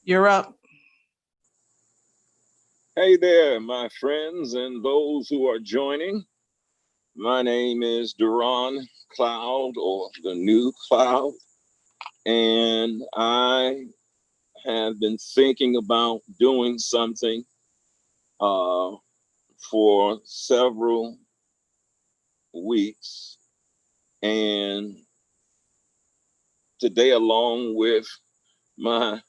You're up. Hey there, my friends and those who are joining. My name is Duran Cloud or the New Cloud, and I have been thinking about doing something uh, for several weeks. And today, along with my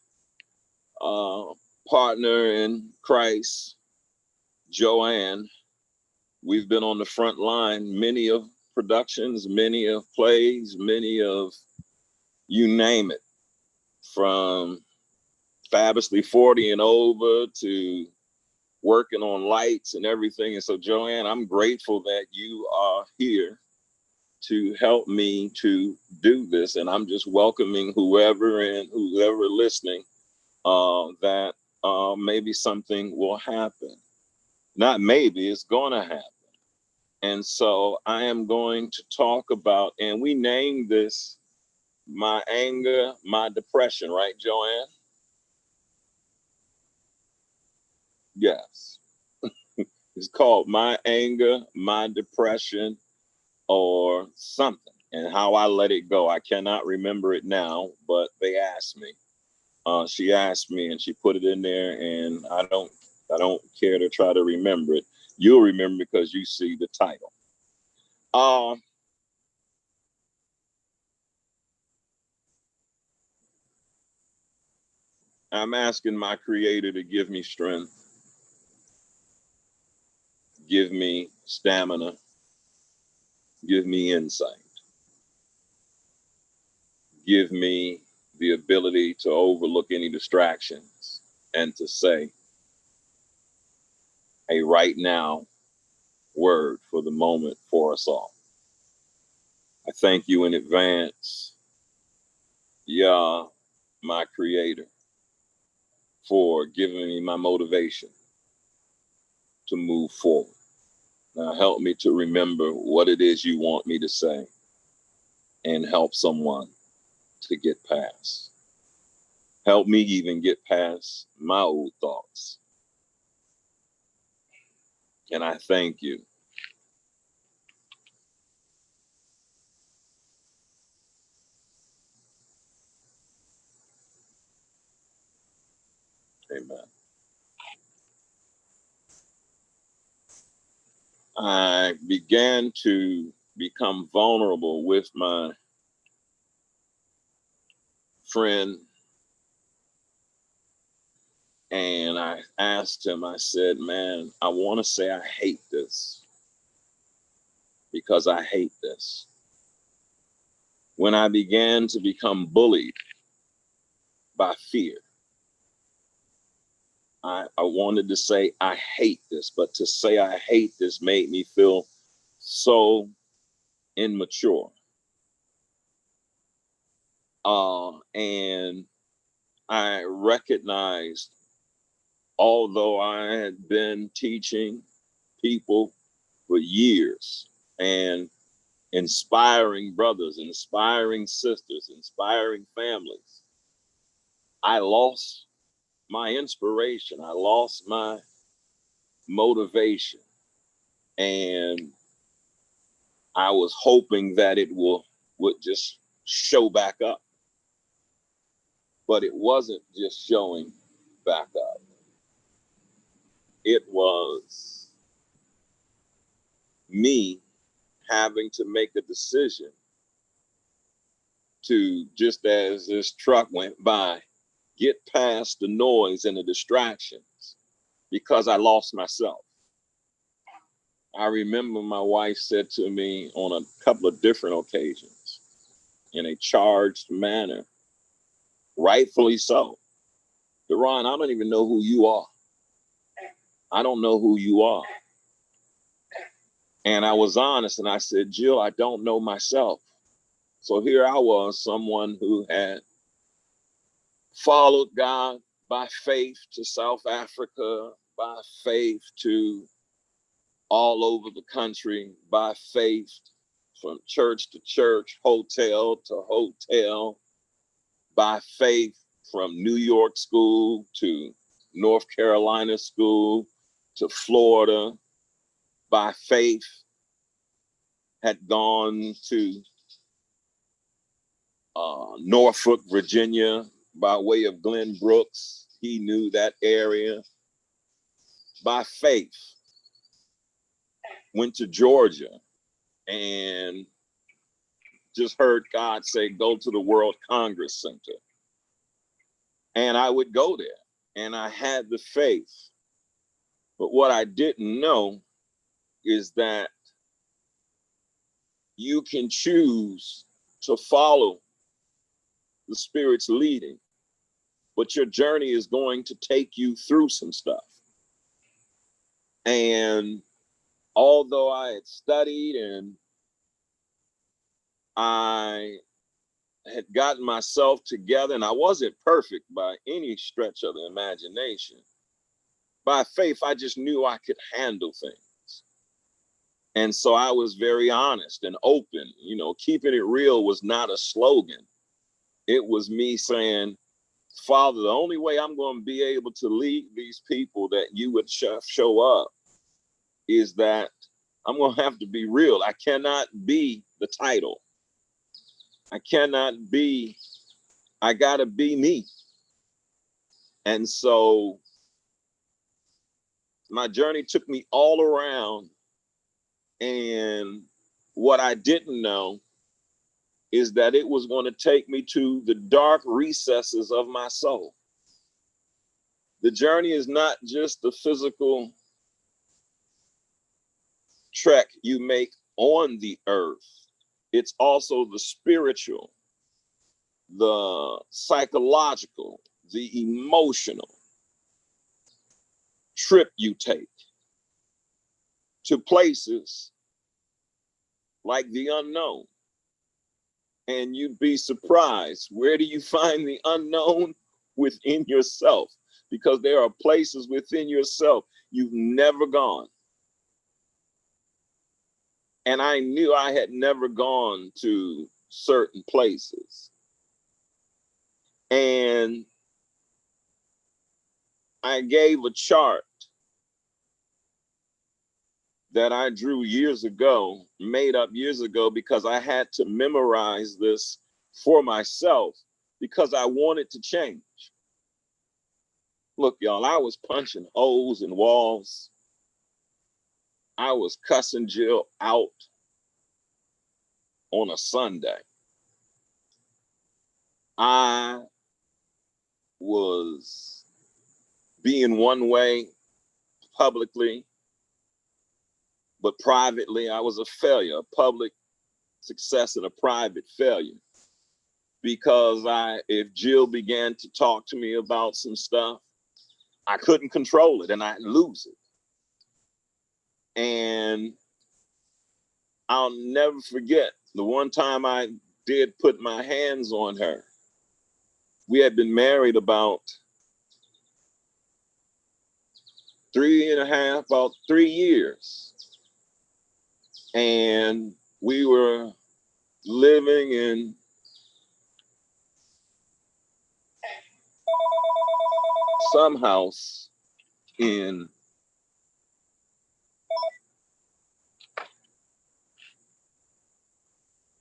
uh, partner in Christ, Joanne, we've been on the front line, many of productions, many of plays, many of you name it, from Fabulously 40 and over to working on lights and everything. And so, Joanne, I'm grateful that you are here to help me to do this. And I'm just welcoming whoever listening that maybe something will happen. Not maybe, it's going to happen. And so I am going to talk about, and we named this My Anger, My Depression, right, Joanne? Yes. It's called My Anger, My Depression, or something, and how I let it go. I cannot remember it now, but they asked me. She asked me, and she put it in there, and I don't care to try to remember it. You'll remember because you see the title. Uh, I'm asking my Creator to give me strength, give me stamina, give me insight, give me the ability to overlook any distractions and to say a right now word for the moment for us all. I thank you in advance, Yah, my Creator, for giving me my motivation to move forward. Now help me to remember what it is you want me to say and help someone to get past. Help me even get past my old thoughts. And I thank you. Amen. I began to become vulnerable with my friend, and I asked him, I said, man, I want to say I hate this because I hate this. When I began to become bullied by fear, I wanted to say I hate this, but to say I hate this made me feel so immature. And I recognized, although I had been teaching people for years and inspiring brothers, inspiring sisters, inspiring families, I lost my inspiration. I lost my motivation. And I was hoping that would just show back up. But it wasn't just showing back up. It was me having to make a decision to, just as this truck went by, get past the noise and the distractions because I lost myself. I remember my wife said to me on a couple of different occasions in a charged manner, rightfully so, Deron, I don't even know who you are. I don't know who you are. And I was honest and I said, Jill, I don't know myself. So here I was, someone who had followed God by faith to South Africa, by faith to all over the country, by faith from church to church, hotel to hotel, by faith from New York school to North Carolina school to Florida by faith, had gone to Norfolk, Virginia by way of Glenn Brooks. He knew that area. By faith, went to Georgia and just heard God say, go to the World Congress Center. And I would go there, and I had the faith. But what I didn't know is that you can choose to follow the Spirit's leading, but your journey is going to take you through some stuff. And although I had studied and I had gotten myself together, and I wasn't perfect by any stretch of the imagination, by faith, I just knew I could handle things. And so I was very honest and open. You know, keeping it real was not a slogan. It was me saying, Father, the only way I'm going to be able to lead these people that you would show up is that I'm going to have to be real. I cannot be the title. I got to be me. And so my journey took me all around. And what I didn't know is that it was going to take me to the dark recesses of my soul. The journey is not just the physical trek you make on the earth. It's also the spiritual, the psychological, the emotional trip you take to places like the unknown. And you'd be surprised, where do you find the unknown? Within yourself, because there are places within yourself you've never gone. And I knew I had never gone to certain places. And I gave a chart that I drew years ago, made up years ago, because I had to memorize this for myself because I wanted to change. Look, y'all, I was punching holes in walls. I was cussing Jill out on a Sunday. I was being one way publicly, but privately, I was a failure, a public success and a private failure. Because if Jill began to talk to me about some stuff, I couldn't control it and I'd lose it. And I'll never forget the one time I did put my hands on her. We had been married about 3 years. And we were living in some house and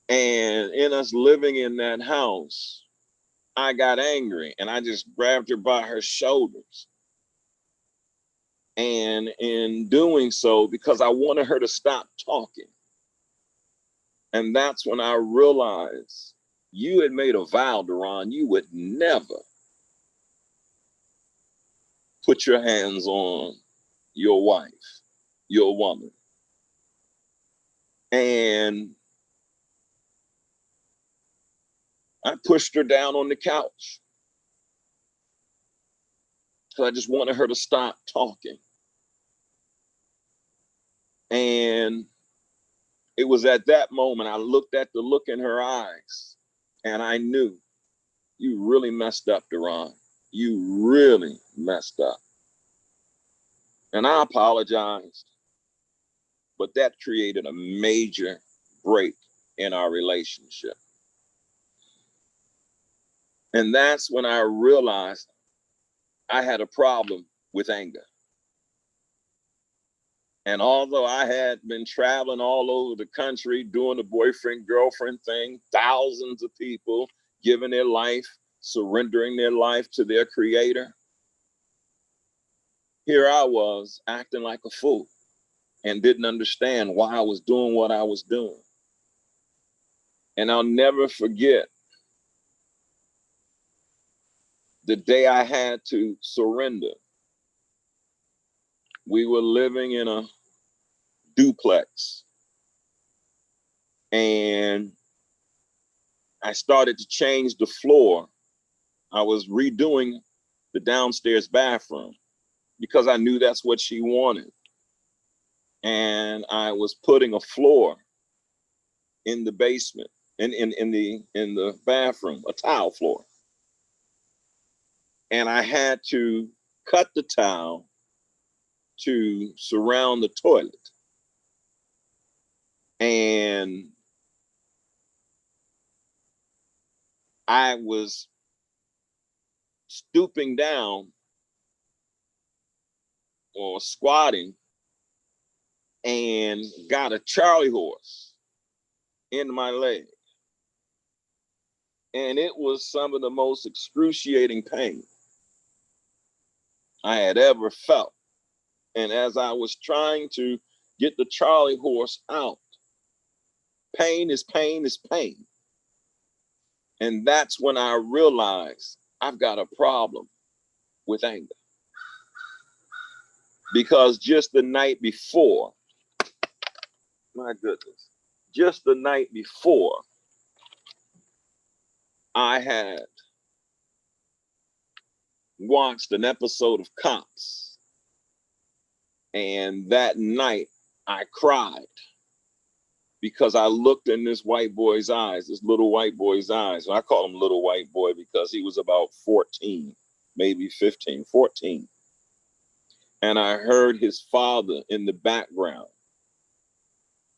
in us living in that house, I got angry and I just grabbed her by her shoulders. And in doing so, because I wanted her to stop talking. And that's when I realized you had made a vow, Deron, you would never put your hands on your wife, your woman. And I pushed her down on the couch because I just wanted her to stop talking. And it was at that moment I looked at the look in her eyes and I knew, you really messed up, Deron. You really messed up. And I apologized, but that created a major break in our relationship. And that's when I realized I had a problem with anger. And although I had been traveling all over the country doing the boyfriend, girlfriend thing, thousands of people giving their life, surrendering their life to their creator, here I was acting like a fool and didn't understand why I was doing what I was doing. And I'll never forget the day I had to surrender. We were living in a duplex, and I started to change the floor. I was redoing the downstairs bathroom because I knew that's what she wanted. And I was putting a floor in the basement, in the bathroom, a tile floor. And I had to cut the tile to surround the toilet. And I was stooping down or squatting and got a Charlie horse in my leg. And it was some of the most excruciating pain I had ever felt. And as I was trying to get the Charlie horse out, pain is pain is pain. And that's when I realized I've got a problem with anger. Because just the night before, my goodness, just the night before, I had watched an episode of Cops. And that night I cried because I looked in this white boy's eyes, this little white boy's eyes. I call him little white boy because he was about 14, maybe 15, 14. And I heard his father in the background.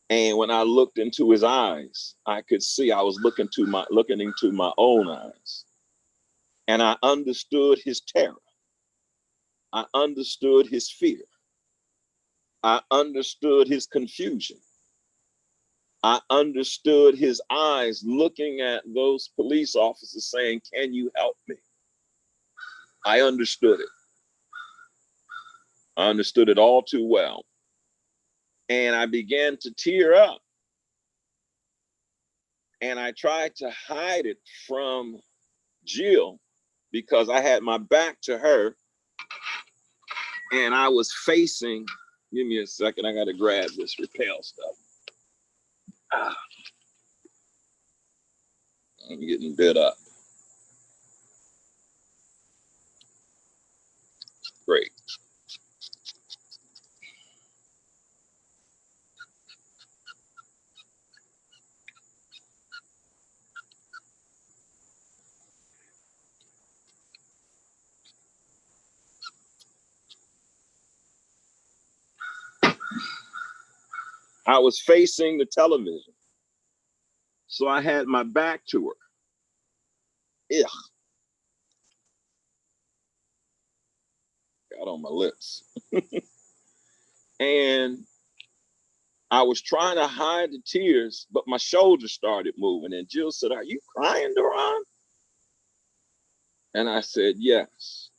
And when I looked into his eyes, I could see I was looking into my own eyes. And I understood his terror. I understood his fear. I understood his confusion. I understood his eyes looking at those police officers saying, "Can you help me?" I understood it. I understood it all too well. And I began to tear up. And I tried to hide it from Jill because I had my back to her and I was facing, give me a second, I got to grab this repel stuff. I'm getting bit up. Great. I was facing the television. So I had my back to her. Ugh. Got on my lips. And I was trying to hide the tears, but my shoulders started moving. And Jill said, "Are you crying, Duran?" And I said, "Yes."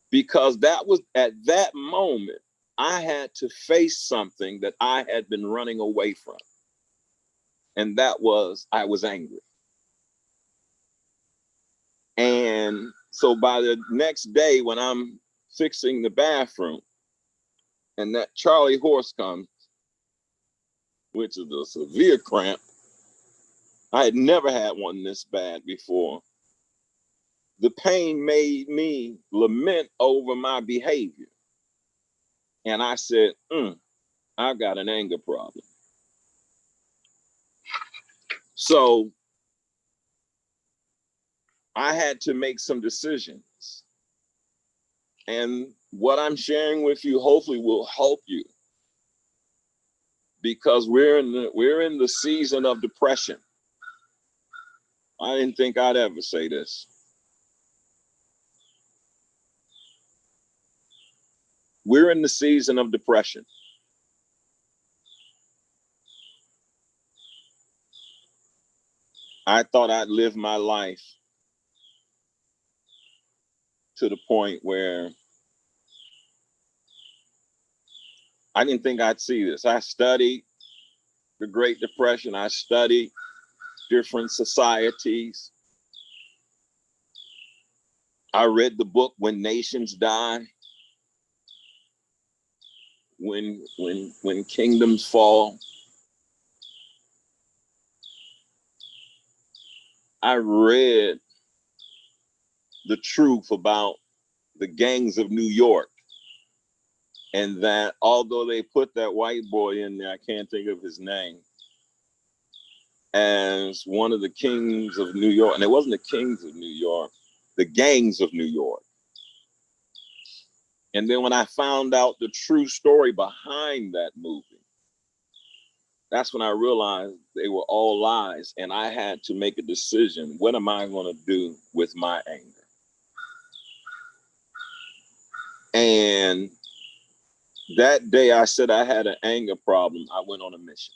Because that was at that moment, I had to face something that I had been running away from. And that was, I was angry. And so by the next day, when I'm fixing the bathroom and that Charlie horse comes, which is a severe cramp, I had never had one this bad before. The pain made me lament over my behavior. And I said, I've got an anger problem. So I had to make some decisions. And what I'm sharing with you hopefully will help you, because we're in the season of depression. I didn't think I'd ever say this. We're in the season of depression. I thought I'd live my life to the point where I didn't think I'd see this. I studied the Great Depression. I studied different societies. I read the book When Nations Die, when kingdoms fall. I read the truth about the gangs of New York, and that although they put that white boy in there, I can't think of his name, as one of the kings of New York, and it wasn't the kings of New York, the gangs of New York. And then when I found out the true story behind that movie, that's when I realized they were all lies, and I had to make a decision. What am I going to do with my anger? And that day I said I had an anger problem, I went on a mission.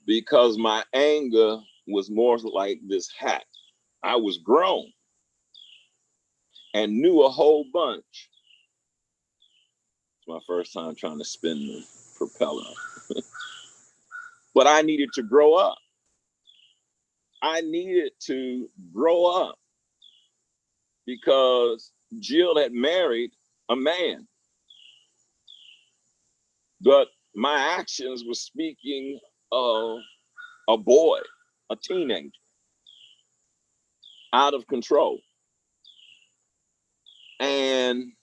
Because my anger was more like this hat. I was grown and knew a whole bunch. It's my first time trying to spin the propeller. But I needed to grow up. I needed to grow up because Jill had married a man. But my actions were speaking of a boy, a teenager, out of control. And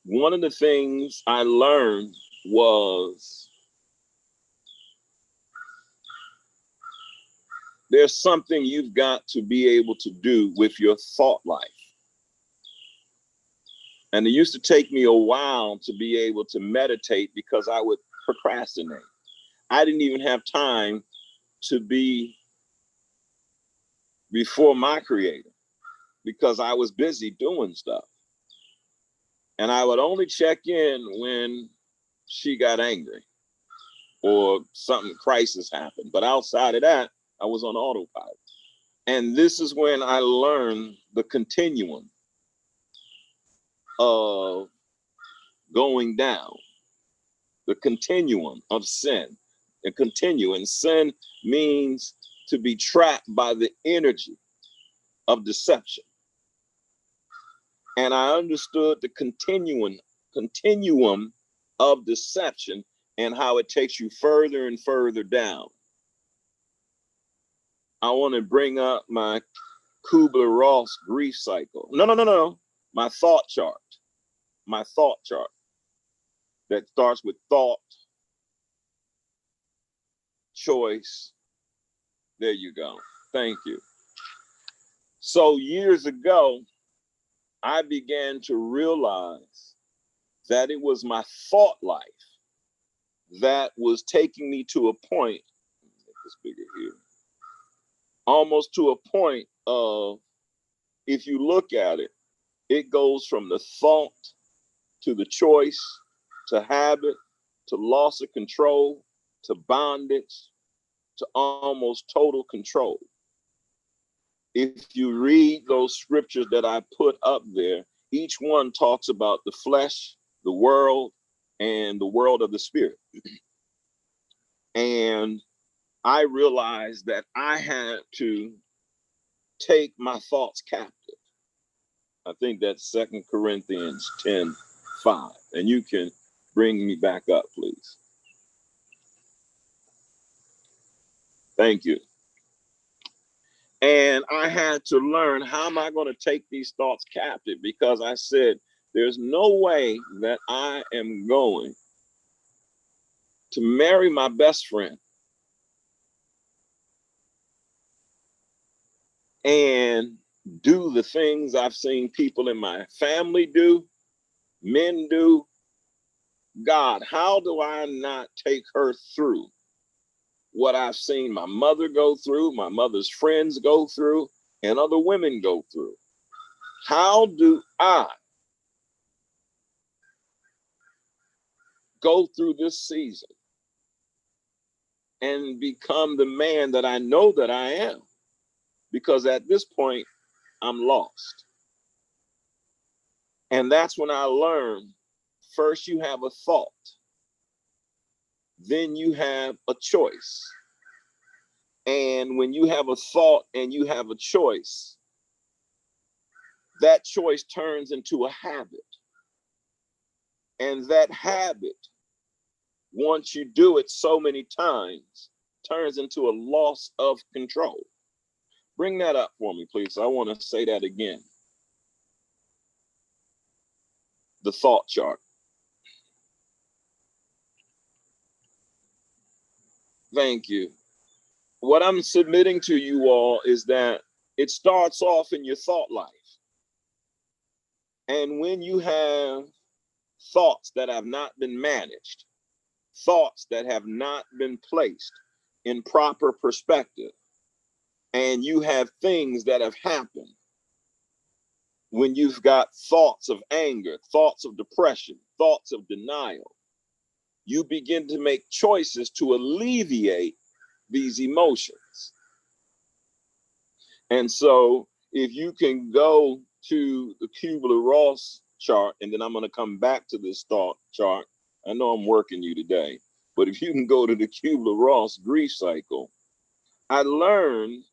one of the things I learned was there's something you've got to be able to do with your thought life. And it used to take me a while to be able to meditate because I would procrastinate. I didn't even have time to be before my creator because I was busy doing stuff. And I would only check in when she got angry or something crisis happened. But outside of that, I was on autopilot. And this is when I learned the continuum of going down, the continuum of sin. And continuum, sin means to be trapped by the energy of deception. And I understood the continuum of deception and how it takes you further and further down. I want to bring up my Kubler-Ross grief cycle. No. My thought chart. My thought chart that starts with thought, choice. There you go. Thank you. So years ago, I began to realize that it was my thought life that was taking me to a point, make this bigger here, almost to a point of, if you look at it, it goes from the thought to the choice, to habit, to loss of control, to bondage, to almost total control. If you read those scriptures that I put up there, each one talks about the flesh, the world, and the world of the spirit. And I realized that I had to take my thoughts captive. I think that's 2 Corinthians 10:5. And you can bring me back up, please. Thank you. And I had to learn, how am I going to take these thoughts captive? Because I said, there's no way that I am going to marry my best friend and do the things I've seen people in my family do, men do. God, how do I not take her through what I've seen my mother go through, my mother's friends go through, and other women go through. How do I go through this season and become the man that I know that I am? Because at this point, I'm lost. And that's when I learned, first you have a thought, then you have a choice. And when you have a thought and you have a choice, that choice turns into a habit. And that habit, once you do it so many times, turns into a loss of control. Bring that up for me, please. I want to say that again. The thought chart. Thank you. What I'm submitting to you all is that it starts off in your thought life. And when you have thoughts that have not been managed, thoughts that have not been placed in proper perspective, and you have things that have happened, when you've got thoughts of anger, thoughts of depression, thoughts of denial, you begin to make choices to alleviate these emotions. And so if you can go to the Kubler-Ross chart, and then I'm going to come back to this thought chart. I know I'm working you today, but if you can go to the Kubler-Ross grief cycle, I learned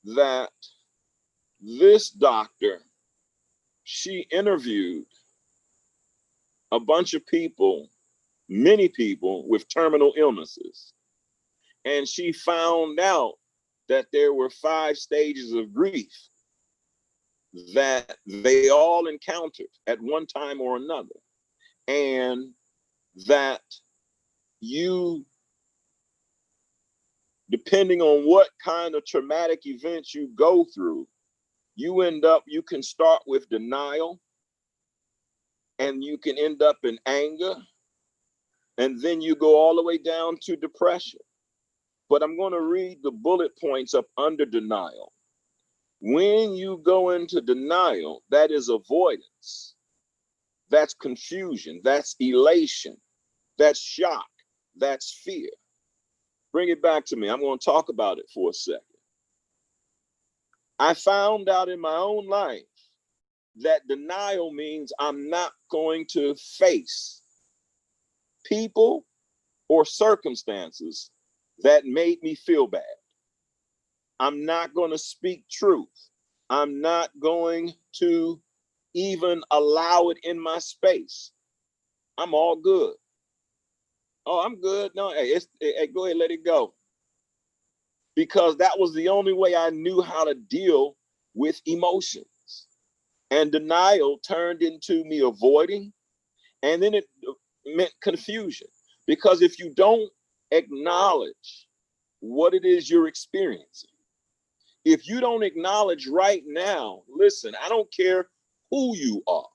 that this doctor, she interviewed a bunch of people, many people with terminal illnesses. And she found out that there were 5 stages of grief that they all encountered at one time or another. And that you, depending on what kind of traumatic events you go through, you can start with denial, and you can end up in anger, and then you go all the way down to depression. But I'm going to read the bullet points up under denial. When you go into denial, that is avoidance, that's confusion, that's elation, that's shock, that's fear. Bring it back to me. I'm going to talk about it for a second. I found out in my own life that denial means I'm not going to face people or circumstances that made me feel bad. I'm not going to speak truth. I'm not going to even allow it in my space. I'm all good. Oh, I'm good. No, hey, go ahead, let it go. Because that was the only way I knew how to deal with emotions. And denial turned into me avoiding, and then it meant confusion. Because if you don't acknowledge what it is you're experiencing, if you don't acknowledge right now, listen, I don't care who you are.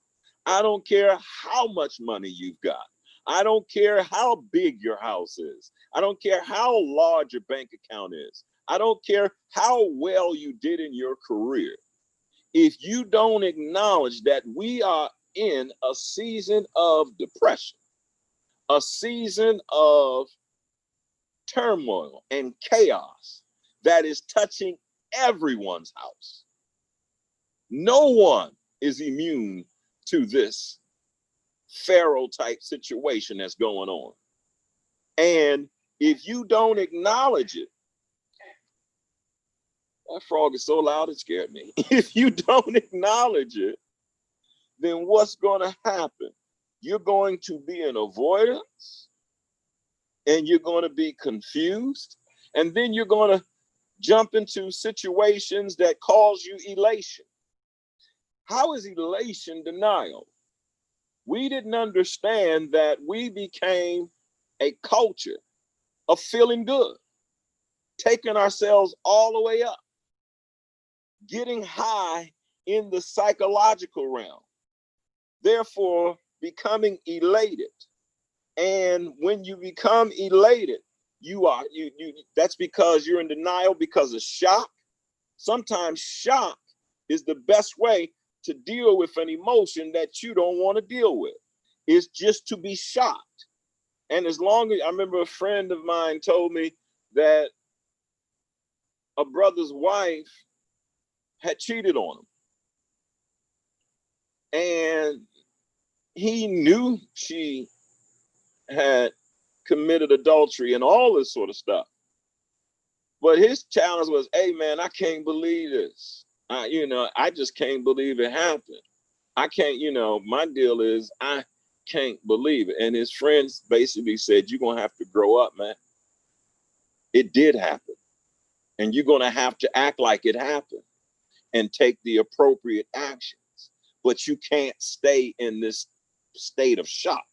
I don't care how much money you've got. I don't care how big your house is. I don't care how large your bank account is. I don't care how well you did in your career. If you don't acknowledge that we are in a season of depression, a season of turmoil and chaos that is touching everyone's house. No one is immune to this Pharaoh type situation that's going on. And if you don't acknowledge it, that frog is so loud it scared me. If you don't acknowledge it, then what's going to happen? You're going to be in avoidance, and you're going to be confused, and then you're going to jump into situations that cause you elation. How is elation denial? We didn't understand that we became a culture of feeling good, taking ourselves all the way up, getting high in the psychological realm, therefore becoming elated. And when you become elated, that's because you're in denial because of shock. Sometimes shock is the best way to deal with an emotion that you don't want to deal with. It's just to be shocked. And as long as I remember a friend of mine told me that a brother's wife had cheated on him. And he knew she had committed adultery and all this sort of stuff. But his challenge was, hey man, I can't believe this. I just can't believe it happened. I can't, my deal is I can't believe it. And his friends basically said, you're going to have to grow up, man. It did happen. And you're going to have to act like it happened and take the appropriate actions. But you can't stay in this state of shock,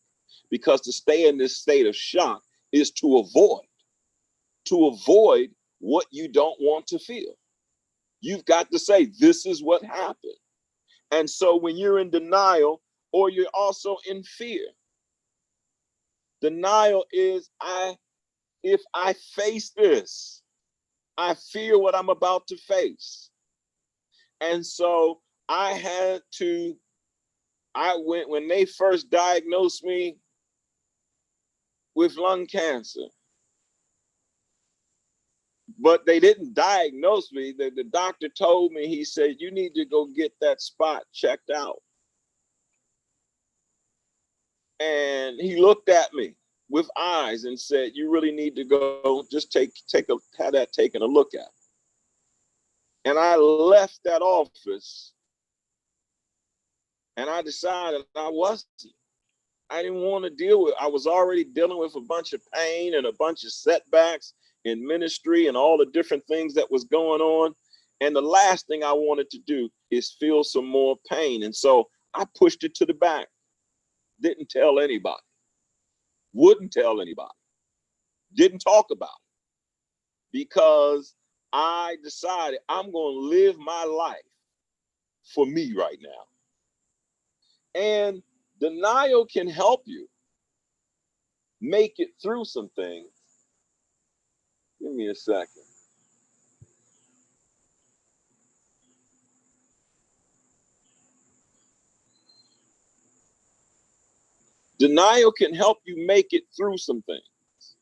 because to stay in this state of shock is to avoid what you don't want to feel. You've got to say, this is what happened. And so when you're in denial, or you're also in fear, denial is, if I face this, I fear what I'm about to face. And so when they first diagnosed me with lung cancer, but they didn't diagnose me. The doctor told me, he said, you need to go get that spot checked out. And he looked at me with eyes and said, you really need to go just have that taken a look at. And I left that office and I decided I didn't want to deal with, I was already dealing with a bunch of pain and a bunch of setbacks in ministry and all the different things that was going on. And the last thing I wanted to do is feel some more pain. And so I pushed it to the back. Didn't tell anybody. Wouldn't tell anybody. Didn't talk about it. Because I decided I'm going to live my life for me right now. And denial can help you make it through some things. Give me a second. Denial can help you make it through some things.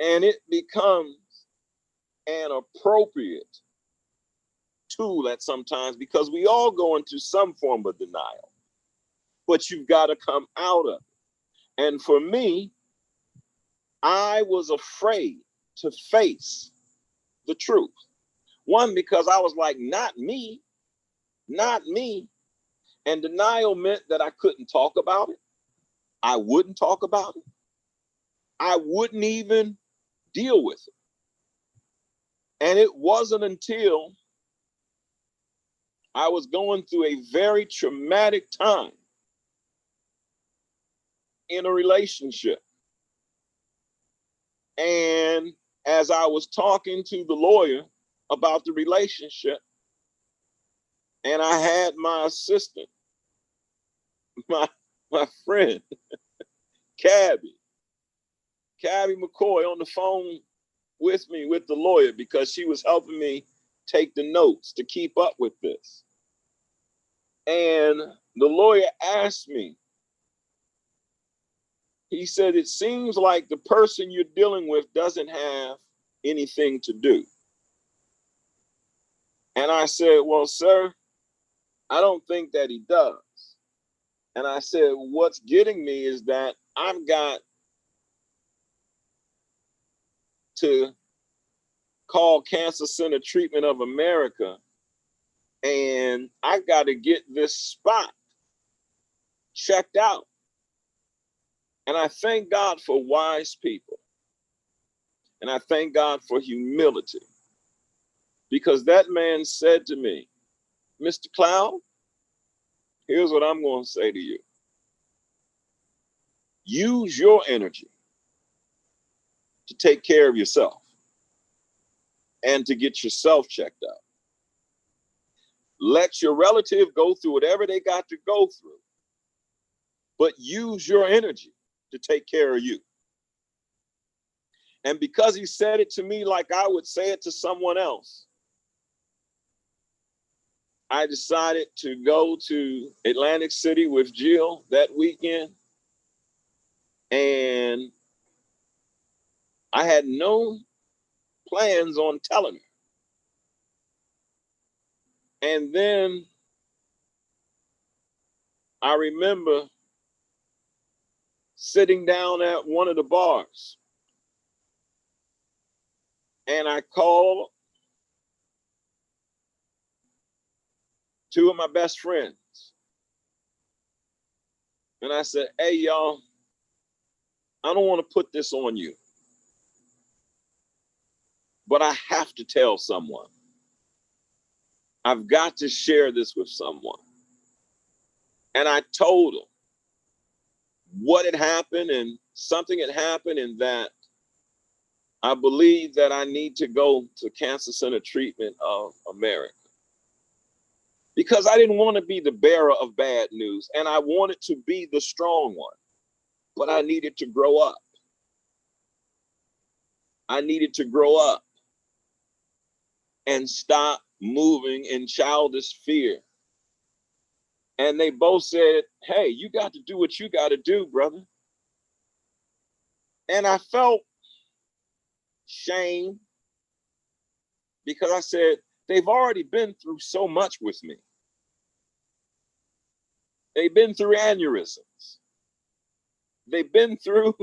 And it becomes an appropriate tool at sometimes, because we all go into some form of denial, but you've got to come out of it. And for me, I was afraid to face the truth. One, because I was like, not me. And denial meant that I couldn't talk about it. I wouldn't talk about it. I wouldn't even deal with it. And it wasn't until I was going through a very traumatic time in a relationship. And as I was talking to the lawyer about the relationship, and I had my assistant, my friend, Cabby McCoy, on the phone with me, with the lawyer, because she was helping me take the notes to keep up with this. And the lawyer asked me, he said, it seems like the person you're dealing with doesn't have anything to do. And I said, well, sir, I don't think that he does. And I said, what's getting me is that I've got to call Cancer Center Treatment of America, and I've got to get this spot checked out. And I thank God for wise people. And I thank God for humility. Because that man said to me, Mr. Cloud, here's what I'm going to say to you. Use your energy to take care of yourself and to get yourself checked out. Let your relative go through whatever they got to go through, but use your energy to take care of you. And because he said it to me like I would say it to someone else, I decided to go to Atlantic City with Jill that weekend. And I had no plans on telling her. And then I remember sitting down at one of the bars, and I called two of my best friends. And I said, hey, y'all, I don't want to put this on you, but I have to tell someone. I've got to share this with someone. And I told them what had happened, and something had happened, and that I believe that I need to go to Cancer Center Treatment of America. Because I didn't want to be the bearer of bad news, and I wanted to be the strong one, but I needed to grow up. I needed to grow up and stop moving in childish fear. And they both said, hey, you got to do what you got to do, brother. And I felt shame because I said, they've already been through so much with me. They've been through aneurysms. They've been through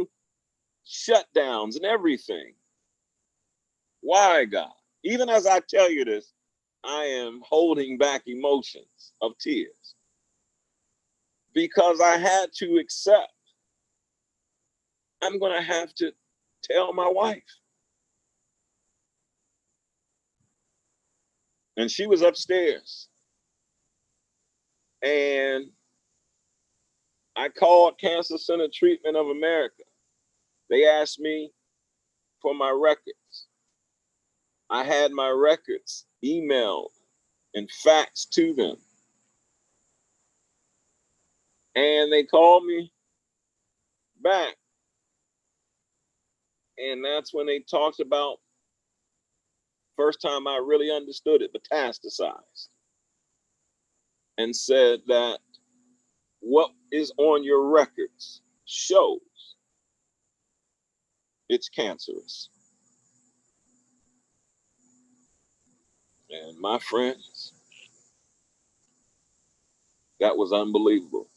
shutdowns and everything. Why, God? Even as I tell you this, I am holding back emotions of tears because I had to accept I'm going to have to tell my wife. And she was upstairs. And I called Cancer Center Treatment of America. They asked me for my records. I had my records emailed and faxed to them. And they called me back. And that's when they talked about first time I really understood it, metastasized. And said that what is on your records shows it's cancerous. And my friends, that was unbelievable.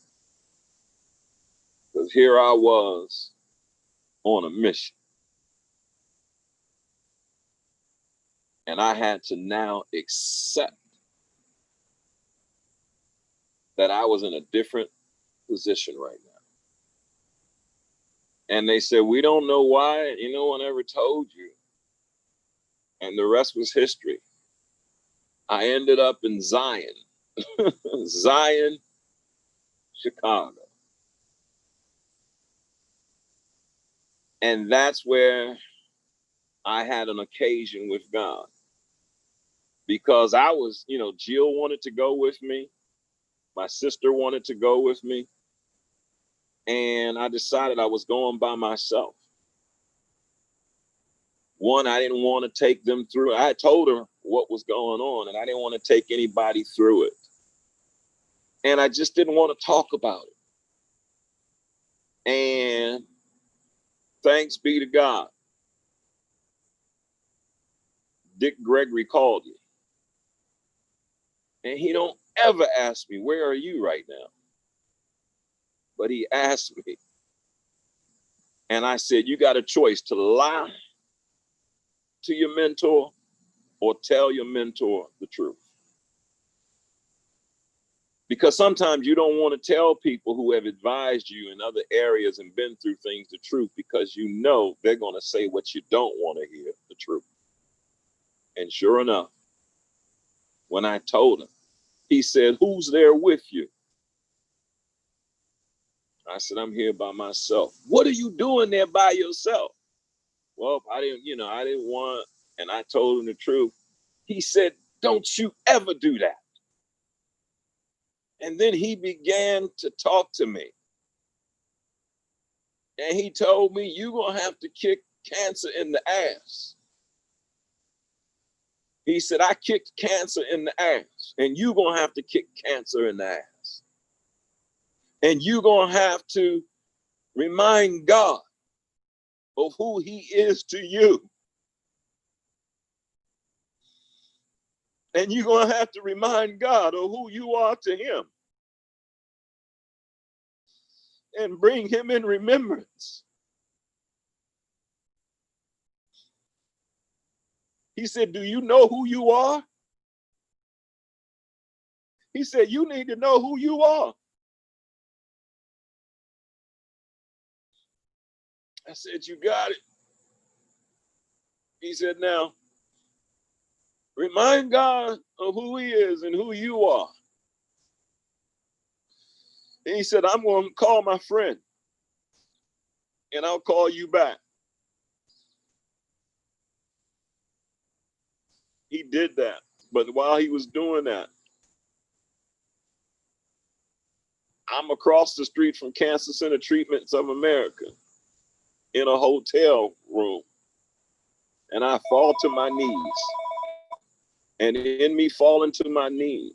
Because here I was on a mission. And I had to now accept that I was in a different position right now. And they said, we don't know why. No one ever told you. And the rest was history. I ended up in Zion, Zion, Chicago. And that's where I had an occasion with God. Because I was, Jill wanted to go with me. My sister wanted to go with me. And I decided I was going by myself. One, I didn't want to take them through. I told her what was going on, and I didn't want to take anybody through it. And I just didn't want to talk about it. And thanks be to God, Dick Gregory called me. And he don't ever ask me, where are you right now? But he asked me. And I said, you got a choice to lie to your mentor or tell your mentor the truth. Because sometimes you don't want to tell people who have advised you in other areas and been through things the truth because you know they're going to say what you don't want to hear, the truth. And sure enough, when I told him, he said, who's there with you? I said, I'm here by myself. What are you doing there by yourself? Well, I didn't want, and I told him the truth. He said, don't you ever do that. And then he began to talk to me. And he told me, you're going to have to kick cancer in the ass. He said, I kicked cancer in the ass, and you're going to have to kick cancer in the ass. And you're going to have to remind God of who he is to you. And you're going to have to remind God of who you are to him. And bring him in remembrance. He said, do you know who you are? He said, you need to know who you are. I said, you got it. He said, now, remind God of who he is and who you are. And he said, I'm going to call my friend and I'll call you back. He did that. But while he was doing that, I'm across the street from Cancer Center Treatments of America in a hotel room. And I fall to my knees. And in me falling to my knees,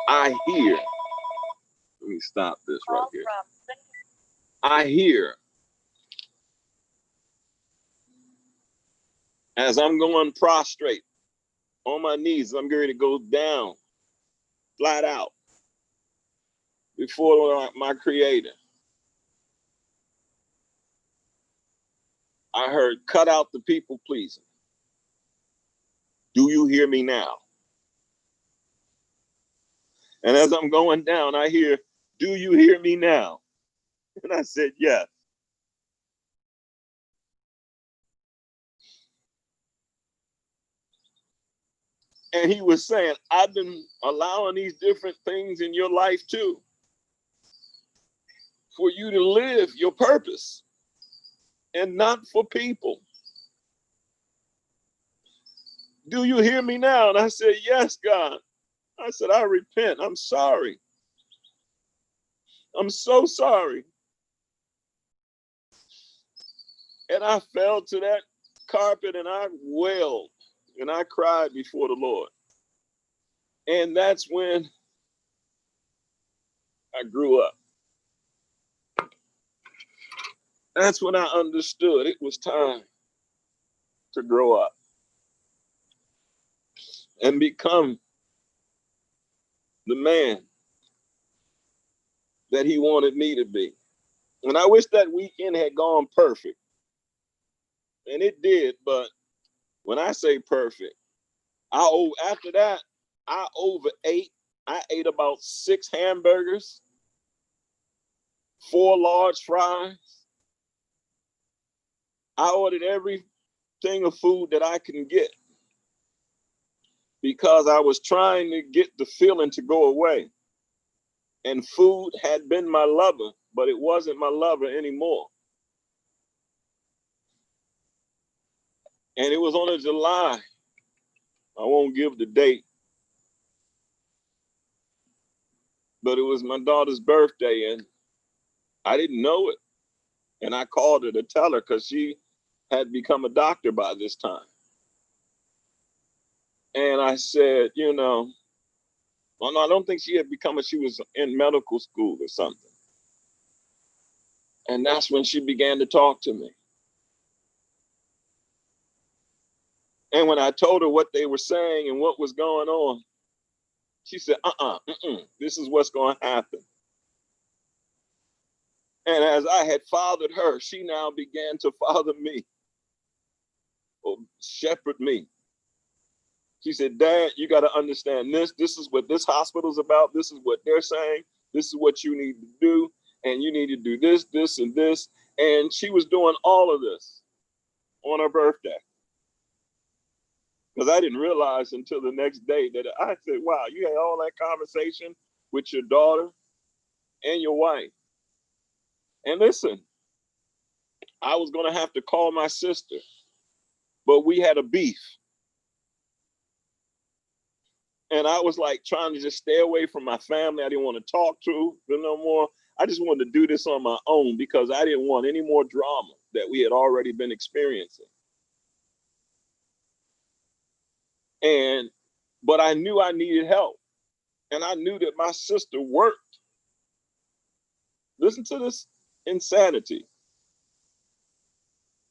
I hear, let me stop this right here. I hear, as I'm going prostrate on my knees, I'm going to go down, flat out, before my Creator. I heard, cut out the people pleasing. Do you hear me now? And as I'm going down, I hear, do you hear me now? And I said, yes. And he was saying, I've been allowing these different things in your life too, for you to live your purpose and not for people. Do you hear me now? And I said, yes, God. I said, I repent. I'm sorry. I'm so sorry. And I fell to that carpet and I wailed and I cried before the Lord. And that's when I grew up. That's when I understood it was time to grow up and become the man that he wanted me to be. And I wish that weekend had gone perfect. And it did, but when I say perfect, after that, I overate. I ate about 6 hamburgers, 4 large fries. I ordered everything of food that I can get because I was trying to get the feeling to go away. And food had been my lover, but it wasn't my lover anymore. And it was on a July, I won't give the date, but it was my daughter's birthday and I didn't know it. And I called her to tell her because she had become a doctor by this time. And I said, well, no, I don't think she had become she was in medical school or something. And that's when she began to talk to me. And when I told her what they were saying and what was going on, she said, this is what's going to happen. And as I had fathered her, she now began to father me or shepherd me. She said, Dad, you got to understand this. This is what this hospital's about. This is what they're saying. This is what you need to do. And you need to do this, this, and this. And she was doing all of this on her birthday. Because I didn't realize until the next day that I said, wow, you had all that conversation with your daughter and your wife. And listen, I was going to have to call my sister, but we had a beef. And I was like trying to just stay away from my family. I didn't want to talk to them no more. I just wanted to do this on my own because I didn't want any more drama that we had already been experiencing. But I knew I needed help. And I knew that my sister worked. Listen to this insanity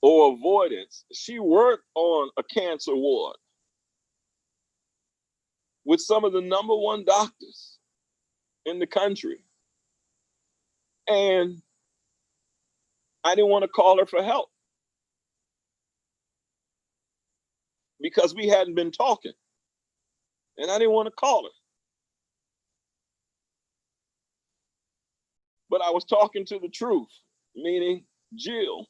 or avoidance. She worked on a cancer ward with some of the #1 doctors in the country. And I didn't want to call her for help because we hadn't been talking. And I didn't want to call her. But I was talking to the truth, meaning Jill.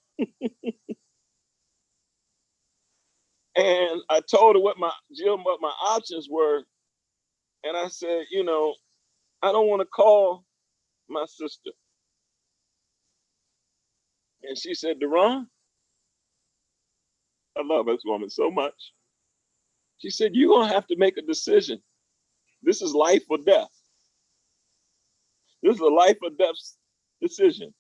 And I told her what my options were. And I said, I don't want to call my sister. And she said, Deron, I love this woman so much. She said, you're going to have to make a decision. This is life or death. This is a life or death decision.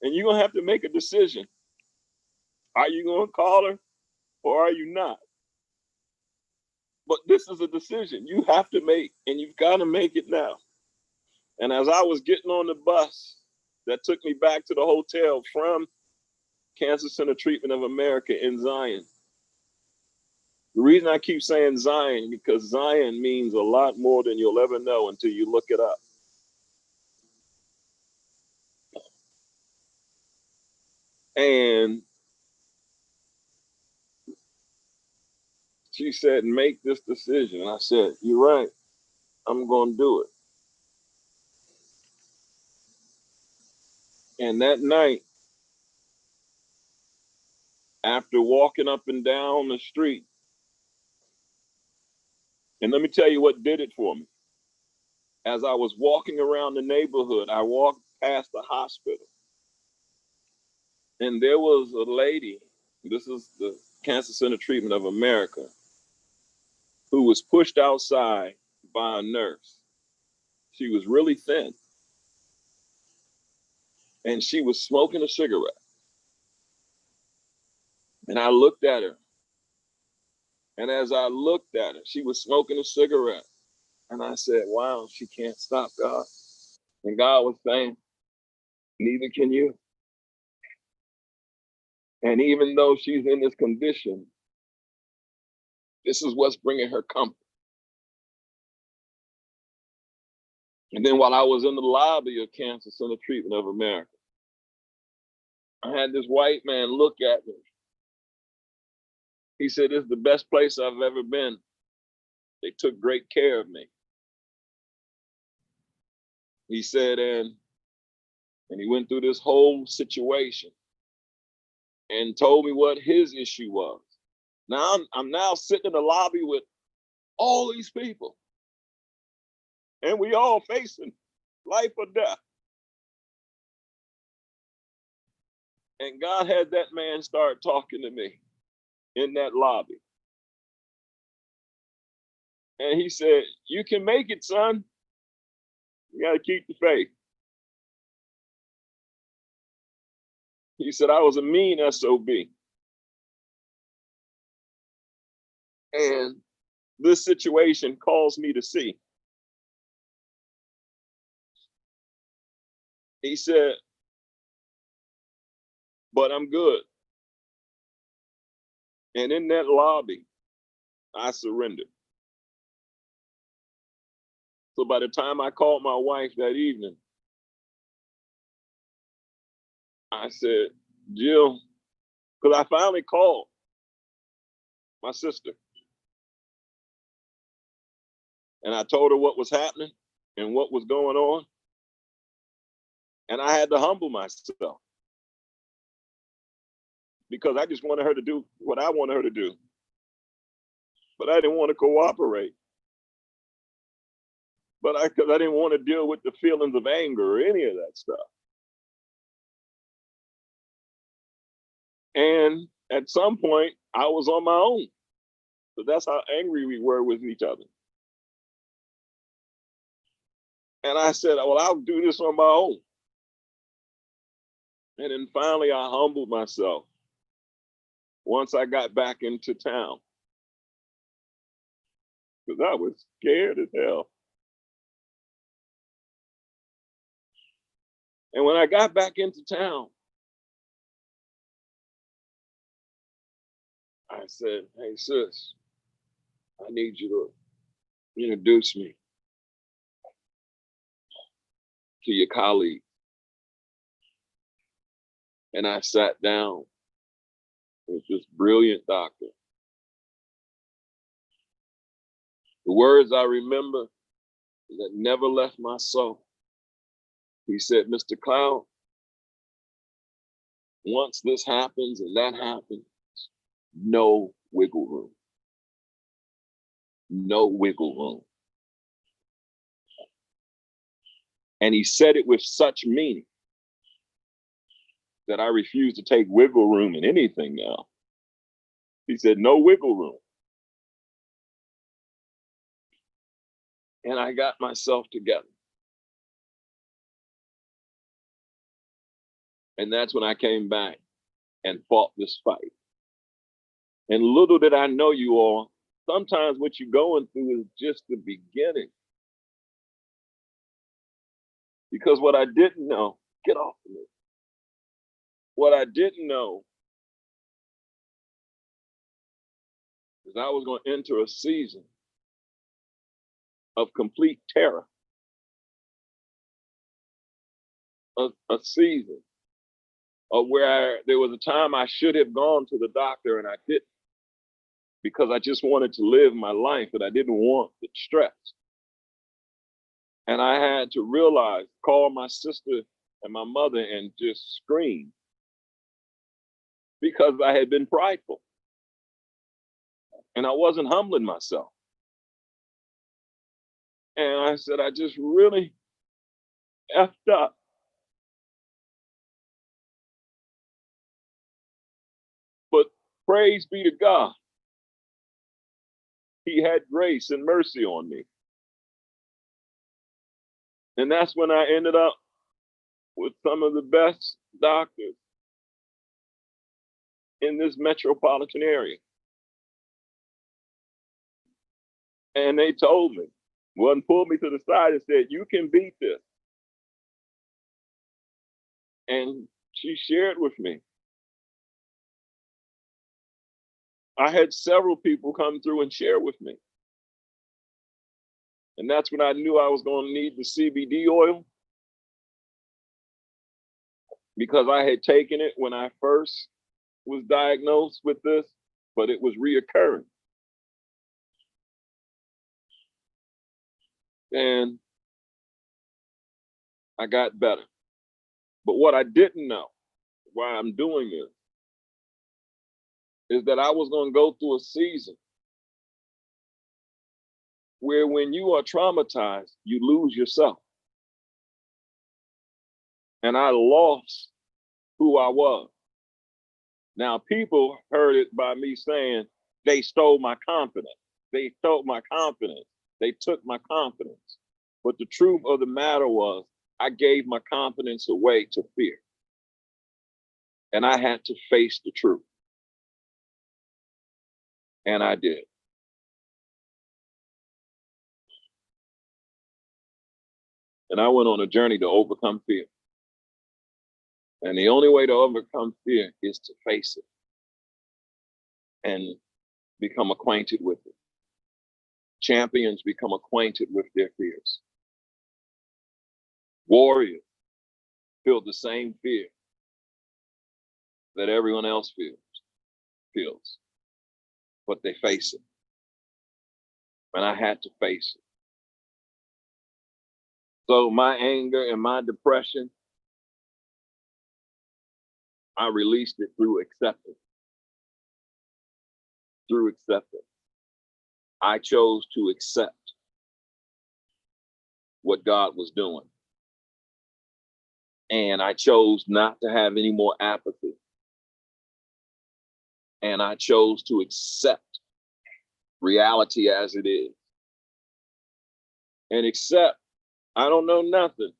And you're going to have to make a decision. Are you going to call her or are you not? But this is a decision you have to make, and you've got to make it now. And as I was getting on the bus that took me back to the hotel from Cancer Center Treatment of America in Zion, the reason I keep saying Zion, because Zion means a lot more than you'll ever know until you look it up. And she said, make this decision. And I said, you're right. I'm going to do it. And that night, after walking up and down the street, and let me tell you what did it for me. As I was walking around the neighborhood, I walked past the hospital. And there was a lady, this is the Cancer Center Treatment of America, who was pushed outside by a nurse. She was really thin. And she was smoking a cigarette. And I looked at her. And as I looked at her, she was smoking a cigarette. And I said, wow, she can't stop, God. And God was saying, neither can you. And even though she's in this condition, this is what's bringing her comfort. And then while I was in the lobby of Cancer Center Treatment of America, I had this white man look at me. He said, "This is the best place I've ever been. They took great care of me." He said, and he went through this whole situation and told me what his issue was. Now I'm now sitting in the lobby with all these people, and we all facing life or death. And God had that man start talking to me in that lobby. And he said, "You can make it, son. You got to keep the faith." He said, "I was a mean SOB. And this situation calls me to see." He said, "But I'm good." And in that lobby, I surrendered. So by the time I called my wife that evening, I said, "Jill," because I finally called my sister. And I told her what was happening and what was going on. And I had to humble myself because I just wanted her to do what I wanted her to do. But I didn't want to cooperate. Because I didn't want to deal with the feelings of anger or any of that stuff. And at some point, I was on my own. So that's how angry we were with each other. And I said, well, I'll do this on my own. And then finally, I humbled myself once I got back into town, because I was scared as hell. And when I got back into town, I said, hey, sis, I need you to introduce me to your colleague. And I sat down with this brilliant doctor. The words I remember that never left my soul. He said, Mr. Cloud, once this happens and that happens, no wiggle room. No wiggle room. And he said it with such meaning that I refuse to take wiggle room in anything now. He said, no wiggle room. And I got myself together. And that's when I came back and fought this fight. And little did I know, you all, sometimes what you're going through is just the beginning. Because what I didn't know, get off of me. What I didn't know is I was going to enter a season of complete terror. A season of where there was a time I should have gone to the doctor and I didn't, because I just wanted to live my life and I didn't want the stress. And I had to realize, call my sister and my mother and just scream, because I had been prideful and I wasn't humbling myself. And I said, I just really effed up. But praise be to God, he had grace and mercy on me. And that's when I ended up with some of the best doctors in this metropolitan area. And they told me, one pulled me to the side and said, you can beat this. And she shared with me. I had several people come through and share with me. And that's when I knew I was going to need the CBD oil, because I had taken it when I first was diagnosed with this, but it was reoccurring. And I got better. But what I didn't know, why I'm doing this, is that I was going to go through a season where when you are traumatized, you lose yourself. And I lost who I was. Now, people heard it by me saying they stole my confidence. They stole my confidence. They took my confidence. But the truth of the matter was, I gave my confidence away to fear. And I had to face the truth. And I did. And I went on a journey to overcome fear. And the only way to overcome fear is to face it and become acquainted with it. Champions become acquainted with their fears. Warriors feel the same fear that everyone else feels, but they face it. And I had to face it. So my anger and my depression, I released it through acceptance. Through acceptance. I chose to accept what God was doing. And I chose not to have any more apathy. And I chose to accept reality as it is. And accept I don't know nothing,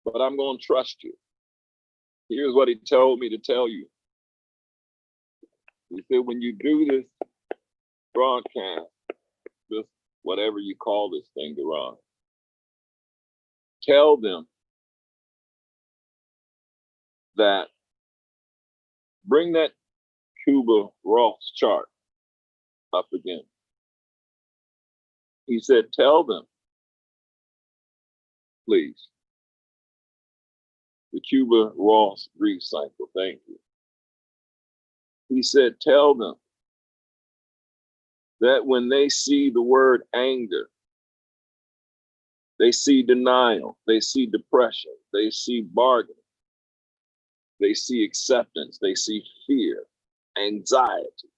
but I'm going to trust you. Here's what he told me to tell you. He said, when you do this broadcast, this whatever you call this thing, Deron, tell them that bring that Kübler-Ross chart up again. He said, tell them, please, the Kübler-Ross grief cycle, thank you. He said, tell them that when they see the word anger, they see denial, they see depression, they see bargaining, they see acceptance, they see fear, anxiety,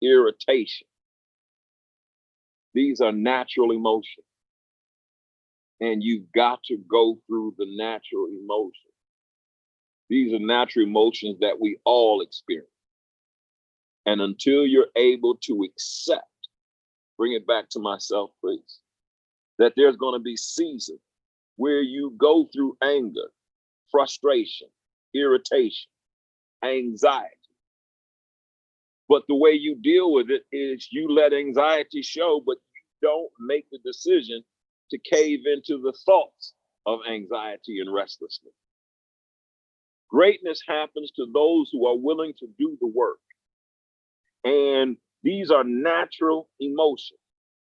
irritation. These are natural emotions. And you've got to go through the natural emotions. These are natural emotions that we all experience. And until you're able to accept, bring it back to myself, please, that there's going to be seasons where you go through anger, frustration, irritation, anxiety. But the way you deal with it is you let anxiety show, but you don't make the decision to cave into the thoughts of anxiety and restlessness. Greatness happens to those who are willing to do the work. And these are natural emotions.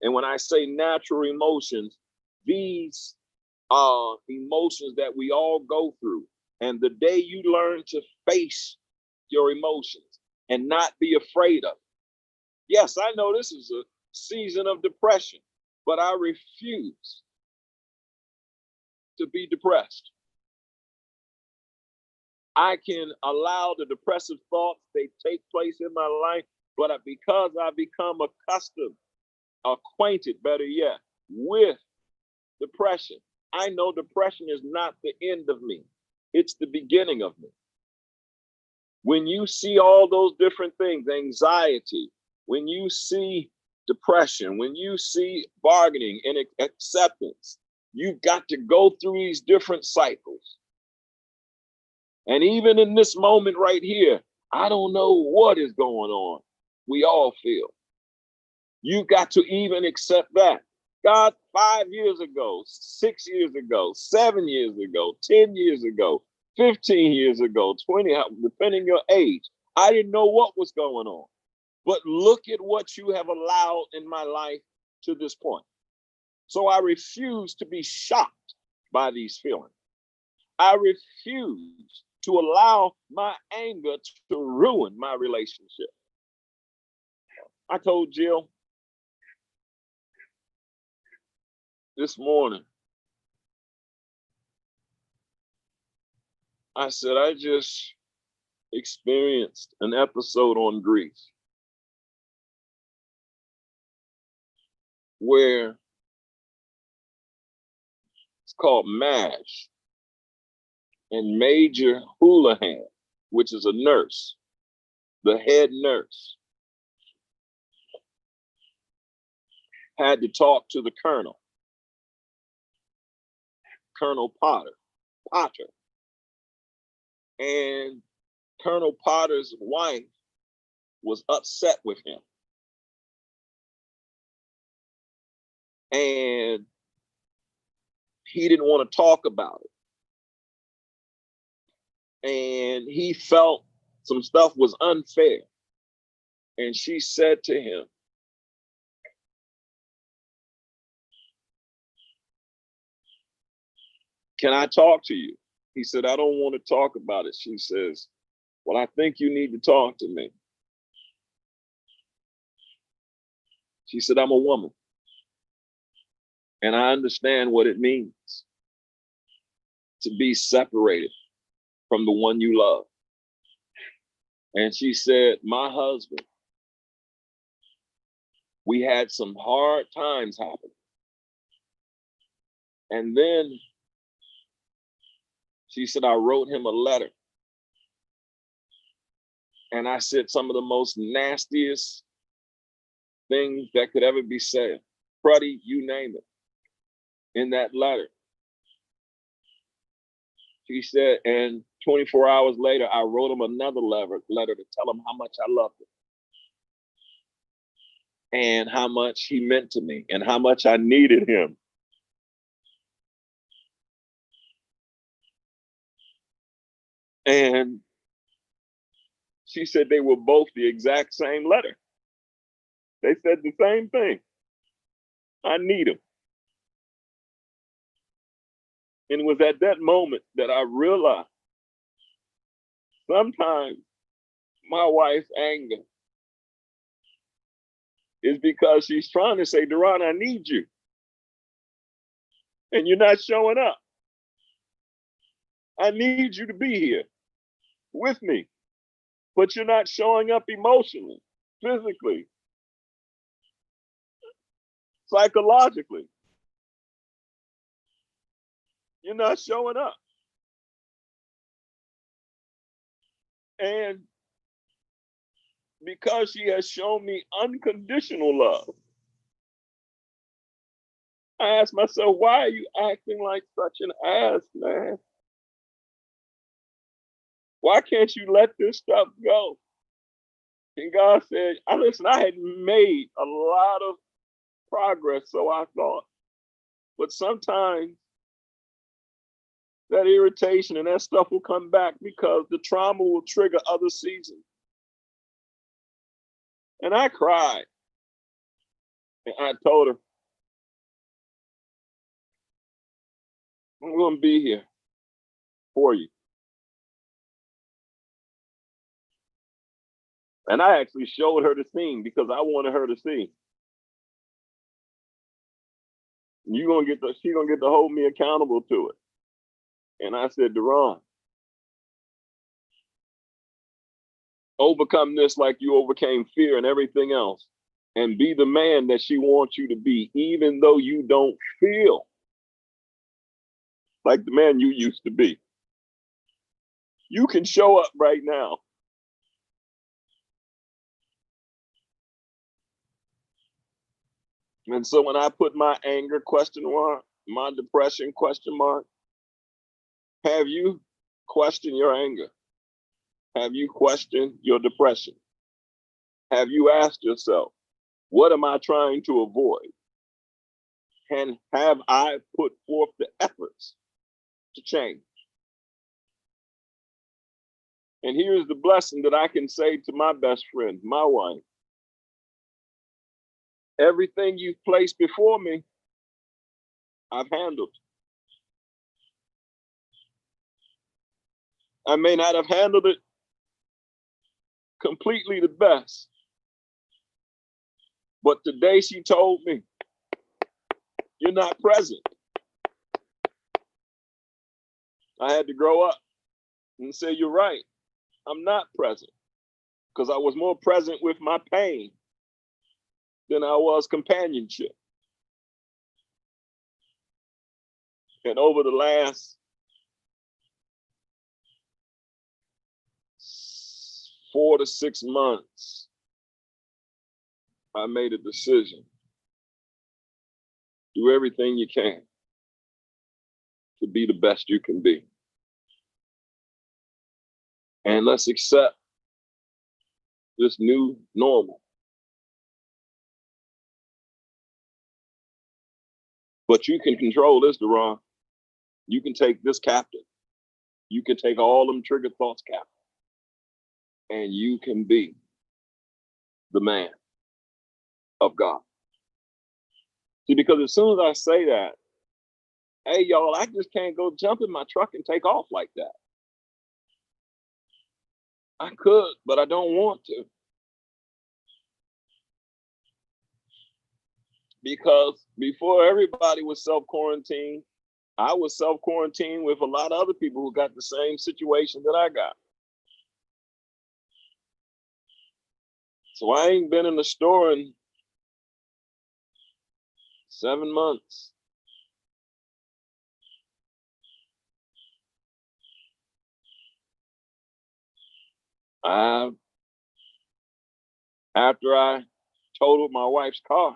And when I say natural emotions, these are emotions that we all go through. And the day you learn to face your emotions and not be afraid of it. Yes, I know this is a season of depression, but I refuse to be depressed. I can allow the depressive thoughts, they take place in my life, but because I've become accustomed, acquainted, better yet, with depression, I know depression is not the end of me. It's the beginning of me. When you see all those different things, anxiety, when you see depression, when you see bargaining and acceptance, you've got to go through these different cycles. And even in this moment right here, I don't know what is going on. We all feel. You've got to even accept that. God, 5 years ago, 6 years ago, 7 years ago, 10 years ago, 15 years ago, 20, depending your age, I didn't know what was going on. But look at what you have allowed in my life to this point. So I refuse to be shocked by these feelings. I refuse to allow my anger to ruin my relationship. I told Jill this morning, I said, I just experienced an episode on grief where it's called MASH, and Major Houlihan, which is a nurse, the head nurse, had to talk to the colonel, Colonel Potter. And Colonel Potter's wife was upset with him. And he didn't want to talk about it. And he felt some stuff was unfair. And she said to him, can I talk to you? He said, I don't want to talk about it. She says, well, I think you need to talk to me. She said, I'm a woman. And I understand what it means to be separated from the one you love. And she said, my husband, we had some hard times happen. And then she said, I wrote him a letter. And I said some of the most nastiest things that could ever be said. Cruddy, you name it, in that letter. She said, and 24 hours later, I wrote him another letter to tell him how much I loved him and how much he meant to me and how much I needed him. And she said they were both the exact same letter. They said the same thing. I need him. And it was at that moment that I realized sometimes my wife's anger is because she's trying to say, Duran, I need you. And you're not showing up. I need you to be here with me. But you're not showing up emotionally, physically, psychologically. You're not showing up. And because she has shown me unconditional love, I asked myself, why are you acting like such an ass, man? Why can't you let this stuff go? And God said, I had made a lot of progress, so I thought. But sometimes that irritation and that stuff will come back because the trauma will trigger other seasons. And I cried. And I told her, I'm going to be here for you. And I actually showed her the scene because I wanted her to see. She's gonna get to hold me accountable to it. And I said, Duran, overcome this like you overcame fear and everything else. And be the man that she wants you to be, even though you don't feel like the man you used to be. You can show up right now. And so when I put my anger question mark, my depression question mark, have you questioned your anger? Have you questioned your depression? Have you asked yourself, what am I trying to avoid? And have I put forth the efforts to change? And here's the blessing that I can say to my best friend, my wife. Everything you've placed before me, I've handled. I may not have handled it completely the best, but today she told me, you're not present. I had to grow up and say, you're right, I'm not present, because I was more present with my pain than I was companionship. And over the last 4 to 6 months, I made a decision. Do everything you can to be the best you can be. And let's accept this new normal. But you can control this, Duran. You can take this captive. You can take all them trigger thoughts captive. And you can be the man of God. See, because as soon as I say that, hey, y'all, I just can't go jump in my truck and take off like that. I could, but I don't want to. Because before everybody was self-quarantined, I was self-quarantined with a lot of other people who got the same situation that I got. So I ain't been in the store in 7 months. After I totaled my wife's car,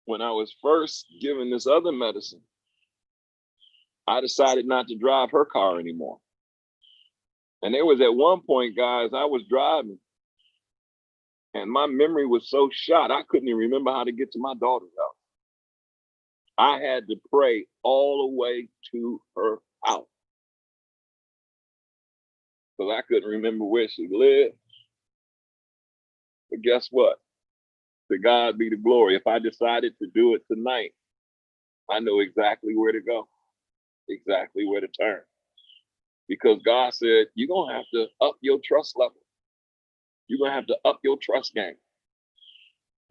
when I was first given this other medicine, I decided not to drive her car anymore. And there was at one point, guys, I was driving and my memory was so shot, I couldn't even remember how to get to my daughter's house. I had to pray all the way to her house because I couldn't remember where she lived. But guess what? To God be the glory. If I decided to do it tonight, I know exactly where to go, exactly where to turn. Because God said, you're going to have to up your trust level. You're going to have to up your trust game.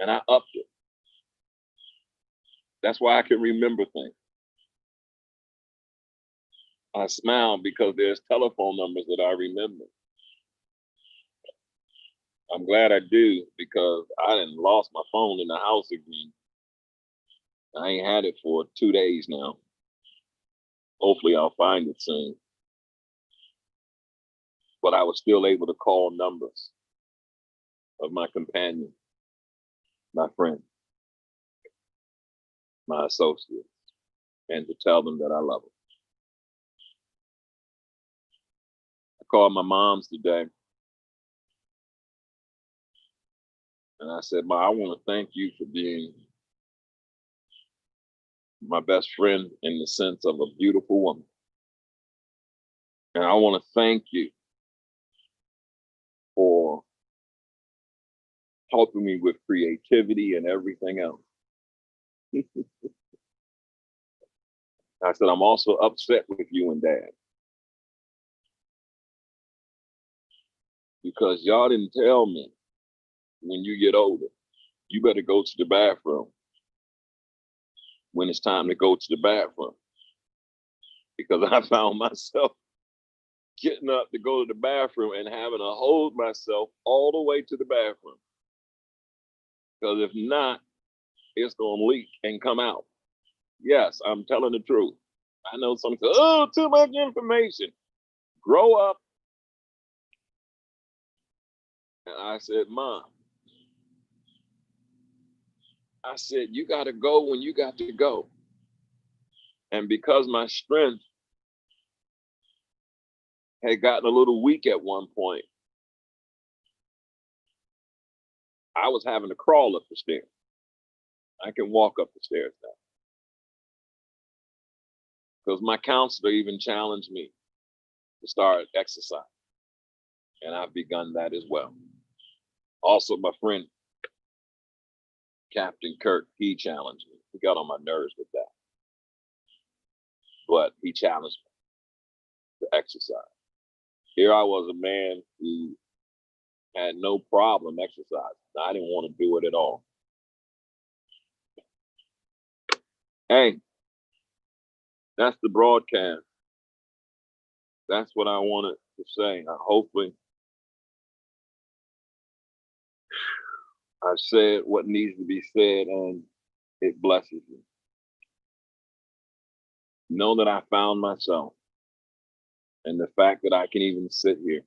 And I upped it. That's why I can remember things. I smile because there's telephone numbers that I remember. I'm glad I do because I done lost my phone in the house again. I ain't had it for 2 days now. Hopefully I'll find it soon. But I was still able to call numbers of my companion, my friend, my associates, and to tell them that I love them. I called my mom's today. And I said, Ma, I want to thank you for being my best friend in the sense of a beautiful woman. And I want to thank you for helping me with creativity and everything else. I said, I'm also upset with you and Dad because y'all didn't tell me when you get older, you better go to the bathroom when it's time to go to the bathroom. Because I found myself getting up to go to the bathroom and having to hold myself all the way to the bathroom. Because if not, it's going to leak and come out. Yes, I'm telling the truth. I know some say, oh, too much information. Grow up. And I said, Mom, I said, you got to go when you got to go. And because my strength had gotten a little weak at one point, I was having to crawl up the stairs. I can walk up the stairs now. Because my counselor even challenged me to start exercise. And I've begun that as well. Also, my friend, Captain Kirk, he challenged me. He got on my nerves with that. But he challenged me to exercise. Here I was, a man who had no problem exercising. I didn't want to do it at all. Hey, that's the broadcast. That's what I wanted to say. Hopefully, I've said what needs to be said and it blesses you. Know that I found myself, and the fact that I can even sit here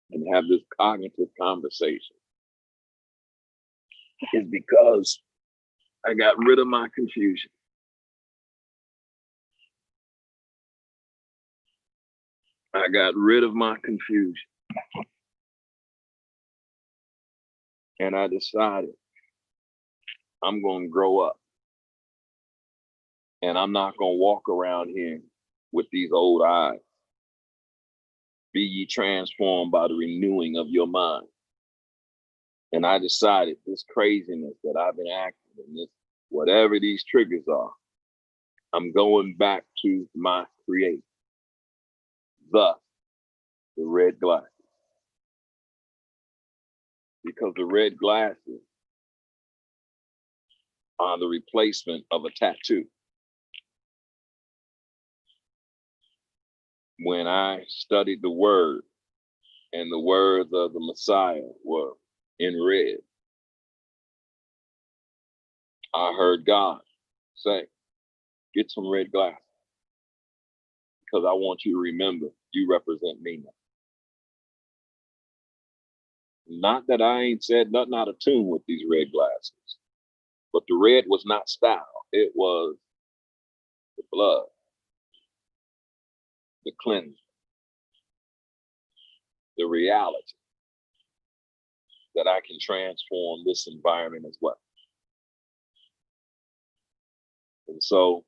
and have this cognitive conversation is because I got rid of my confusion. I got rid of my confusion. And I decided I'm going to grow up. And I'm not going to walk around here with these old eyes. Be ye transformed by the renewing of your mind. And I decided this craziness that I've been acting in, this, whatever these triggers are, I'm going back to my creator. Thus, the red glasses. Because the red glasses are the replacement of a tattoo. When I studied the word and the words of the Messiah were in red, I heard God say, get some red glasses because I want you to remember you represent me now. Not that I ain't said nothing out of tune with these red glasses, but the red was not style. It was the blood, the cleansing, the reality that I can transform this environment as well. And so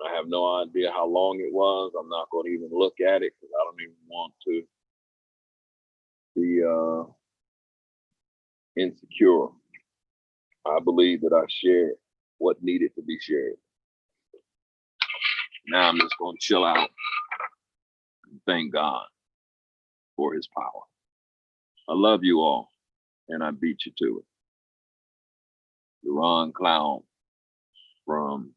I have no idea how long it was. I'm not going to even look at it because I don't even want to be insecure. I believe that I shared what needed to be shared. Now I'm just going to chill out and thank God for his power. I love you all, and I beat you to it. Deron Clown from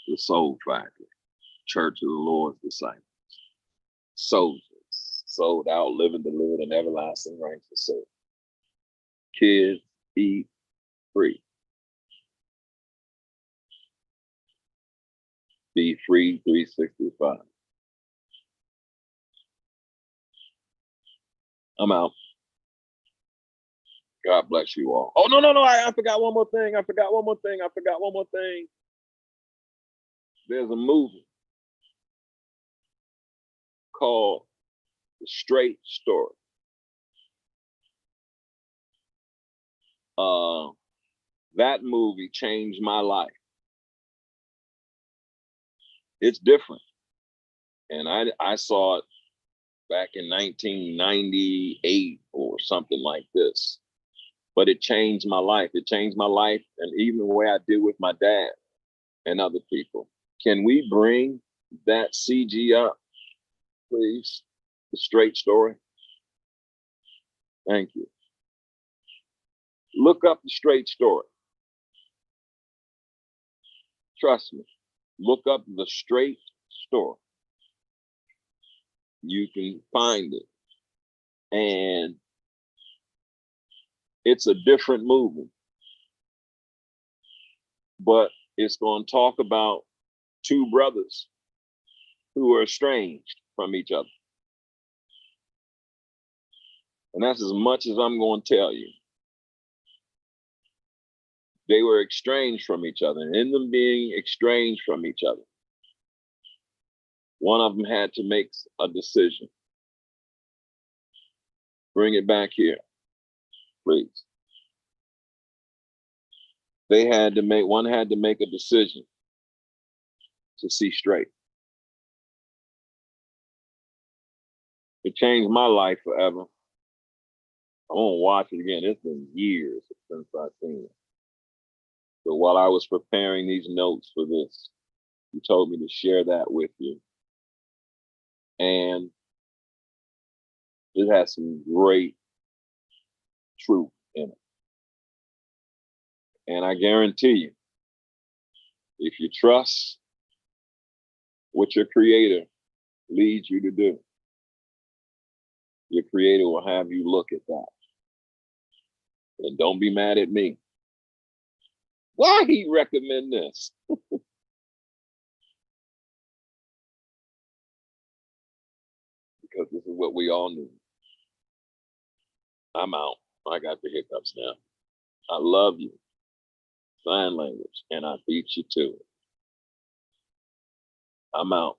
the Soul Factory, Church of the Lord's Disciples. Soldiers, sold out, living delivered, and everlasting ranks of soul. Kids, eat free. Be free 365. I'm out. God bless you all. Oh, no. I forgot one more thing. There's a movie called The Straight Story. That movie changed my life. It's different. And I saw it back in 1998 or something like this. But it changed my life. It changed my life, and even the way I deal with my dad and other people. Can we bring that CG up, please? The Straight Story. Thank you. Look up The Straight Story. Trust me. Look up The Straight Story. You can find it. And it's a different movie. But it's going to talk about two brothers who are estranged from each other. And that's as much as I'm going to tell you. They were estranged from each other. And in them being estranged from each other, one of them had to make a decision. Bring it back here, please. One had to make a decision to see straight. It changed my life forever. I won't watch it again. It's been years since I've seen it. So while I was preparing these notes for this, you told me to share that with you. And it has some great truth in it. And I guarantee you, if you trust what your creator leads you to do, your creator will have you look at that. And don't be mad at me. Why he recommend this? Because this is what we all need. I'm out. I got the hiccups now. I love you. Sign language. And I beat you to it. I'm out.